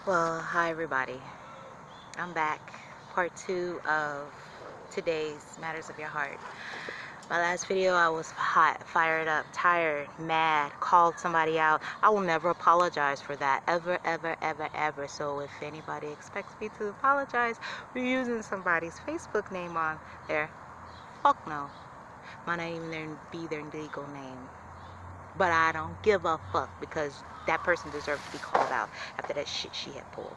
Well, hi everybody. I'm back. Part 2 of today's Matters of Your Heart. My last video, I was hot, fired up, tired, mad, called somebody out. I will never apologize for that. Ever, ever, ever, ever. So if anybody expects me to apologize for using somebody's Facebook name on there, fuck no. Might not even be their legal name. But I don't give a fuck because that person deserved to be called out after that shit she had pulled.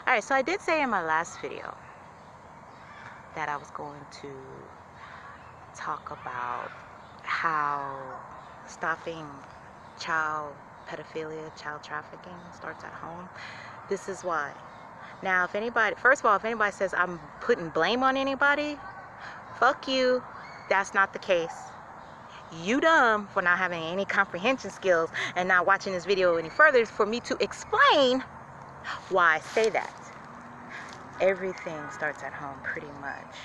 Alright, so I did say in my last video that I was going to talk about how stopping child pedophilia, child trafficking starts at home. This is why. Now, if anybody, first of all, if anybody says I'm putting blame on anybody, fuck you. That's not the case. You dumb for not having any comprehension skills and not watching this video any further for me to explain why I say that. Everything starts at home pretty much,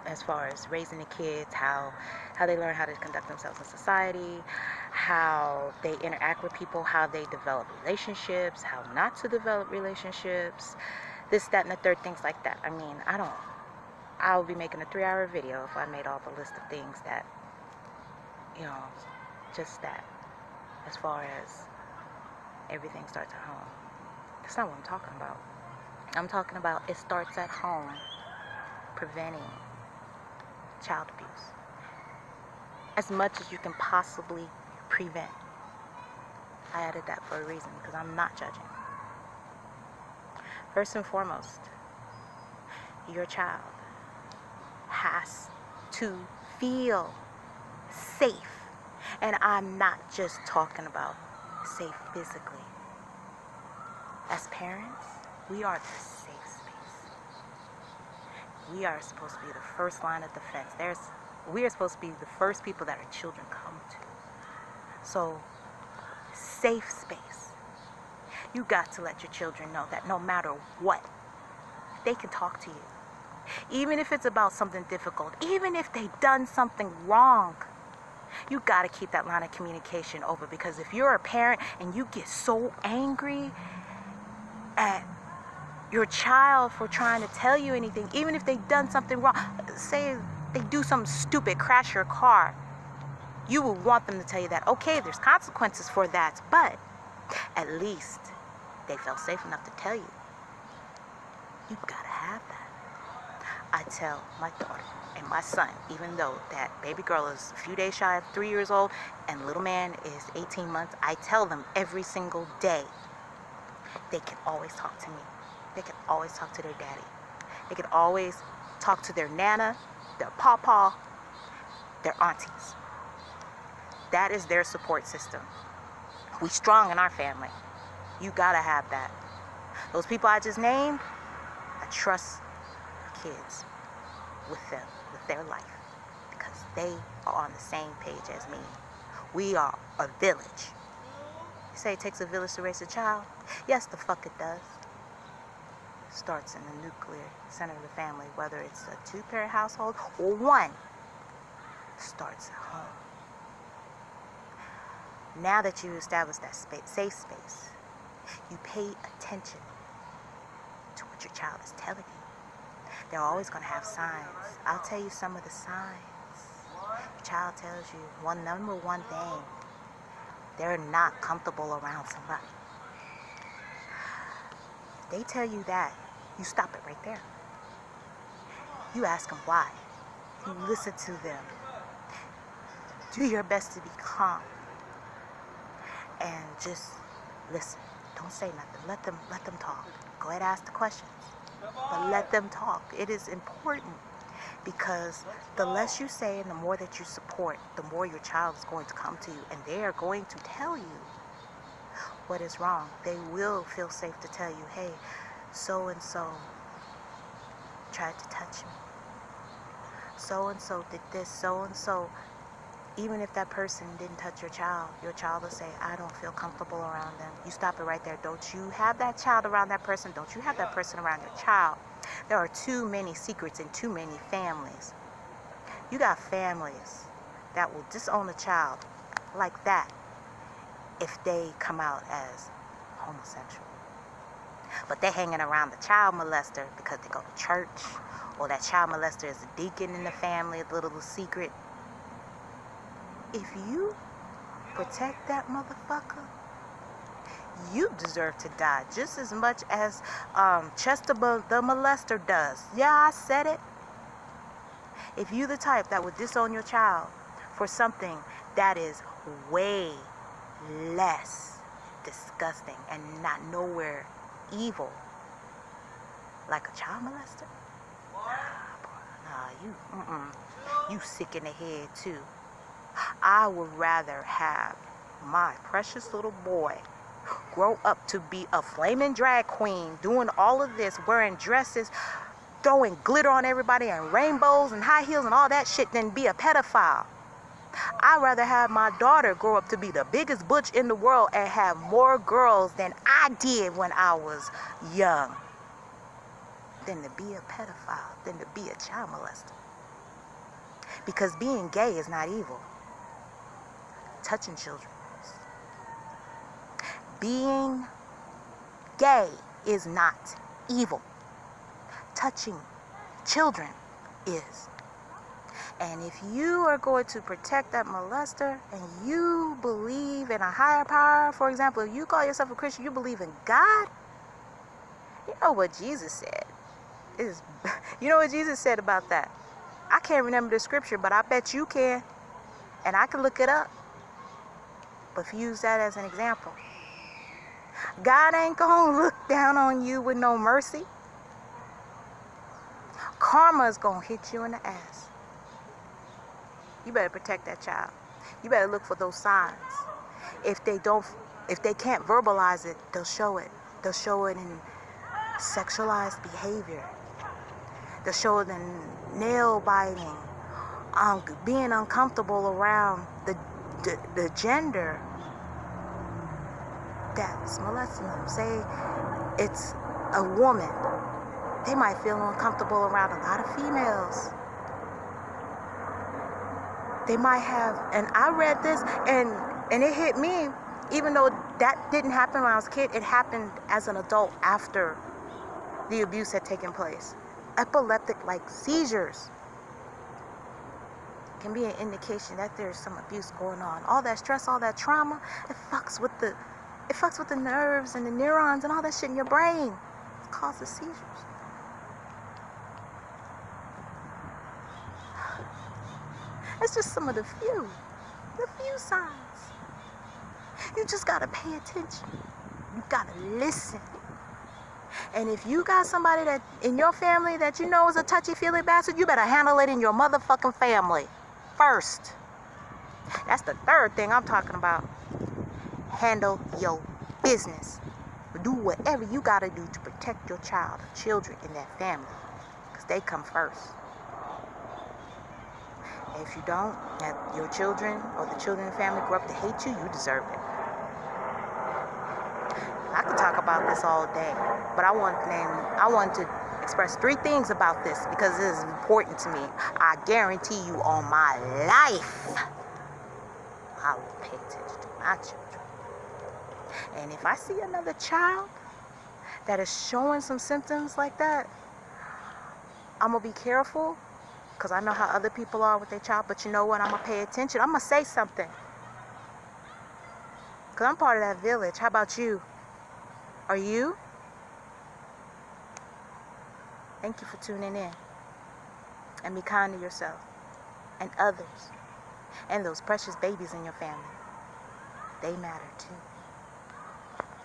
as far as raising the kids, how they learn how to conduct themselves in society, how they interact with people, how they develop relationships, how not to develop relationships, this, that, and the third, things like that. I mean, I would be making a 3-hour video if I made all the list of things that, you know, just that, as far as everything starts at home. That's not what I'm talking about. I'm talking about it starts at home, preventing child abuse as much as you can possibly prevent. I added that for a reason because I'm not judging. First and foremost, your child has to feel safe. And I'm not just talking about safe physically. As parents, we are the safe space. We are supposed to be the first line of defense. We are supposed to be the first people that our children come to. So, safe space. You got to let your children know that no matter what, they can talk to you. Even if it's about something difficult, even if they've done something wrong, you got to keep that line of communication open, because if you're a parent and you get so angry at your child for trying to tell you anything, even if they've done something wrong, say they do something stupid, crash your car, you will want them to tell you that, okay, there's consequences for that, but at least they felt safe enough to tell you. You gotta have that. I tell my daughter and my son, even though that baby girl is a few days shy of 3 years old and little man is 18 months, I tell them every single day, they can always talk to me. They can always talk to their daddy. They can always talk to their nana, their pawpaw, their aunties. That is their support system. We strong in our family. You gotta have that. Those people I just named, I trust kids with them, with their life, because they are on the same page as me. We are a village. You say it takes a village to raise a child? Yes, the fuck it does. It starts in the nuclear center of the family, whether it's a 2-parent household or one. Starts at home. Now that you establish that safe space, you pay attention to what your child is telling you. They're always going to have signs. I'll tell you some of the signs. Your child tells you number one thing: they're not comfortable around somebody. If they tell you that, you stop it right there. You ask them why. You listen to them. Do your best to be calm. And just listen. Don't say nothing. Let them talk. Go ahead and ask the questions, but let them talk. It is important, because the less you say and the more that you support, the more your child is going to come to you, and they are going to tell you what is wrong. They will feel safe to tell you, hey, so and so tried to touch me. So and so did this. So and so. Even if that person didn't touch your child will say, I don't feel comfortable around them. You stop it right there. Don't you have that child around that person. Don't you have that person around your child. There are too many secrets in too many families. You got families that will disown a child like that if they come out as homosexual. But they're hanging around the child molester because they go to church, or that child molester is a deacon in the family, a little secret. If you protect that motherfucker, you deserve to die just as much as Chester the molester does. Yeah, I said it. If you the type that would disown your child for something that is way less disgusting and not nowhere evil, like a child molester, you sick in the head too. I would rather have my precious little boy grow up to be a flaming drag queen, doing all of this, wearing dresses, throwing glitter on everybody and rainbows and high heels and all that shit, than be a pedophile. I'd rather have my daughter grow up to be the biggest butch in the world and have more girls than I did when I was young, than to be a pedophile, than to be a child molester. Because being gay is not evil. Touching children is. Being gay is not evil. Touching children is. And if you are going to protect that molester and you believe in a higher power, for example, if you call yourself a Christian, you believe in God, you know what Jesus said. You know what Jesus said about that? I can't remember the scripture, but I bet you can. And I can look it up. But use that as an example. God ain't gonna look down on you with no mercy. Karma is gonna hit you in the ass. You better protect that child. You better look for those signs. If they can't verbalize it, they'll show it. They'll show it in sexualized behavior. They'll show it in nail biting, being uncomfortable around the gender that's molesting them. Say it's a woman. They might feel uncomfortable around a lot of females. They might have, and I read this, and it hit me, even though that didn't happen when I was a kid, it happened as an adult after the abuse had taken place. Epileptic-like seizures can be an indication that there's some abuse going on. All that stress, all that trauma, it fucks with the nerves and the neurons and all that shit in your brain. It causes seizures. It's just some of the few signs. You just gotta pay attention. You gotta listen. And if you got somebody that in your family that you know is a touchy-feely bastard, you better handle it in your motherfucking family first. That's the third thing I'm talking about. Handle your business. Do whatever you gotta do to protect your child, children in that family, because they come first. And if you don't, and your children or the children in the family grow up to hate you, you deserve it. I could talk about this all day, but I want to express 3 things about this because it is important to me. I guarantee you on my life, I will pay attention to my children. And if I see another child that is showing some symptoms like that, I'm going to be careful because I know how other people are with their child. But you know what? I'm going to pay attention. I'm going to say something because I'm part of that village. How about you? Are you? Thank you for tuning in. And be kind to yourself and others and those precious babies in your family. They matter too.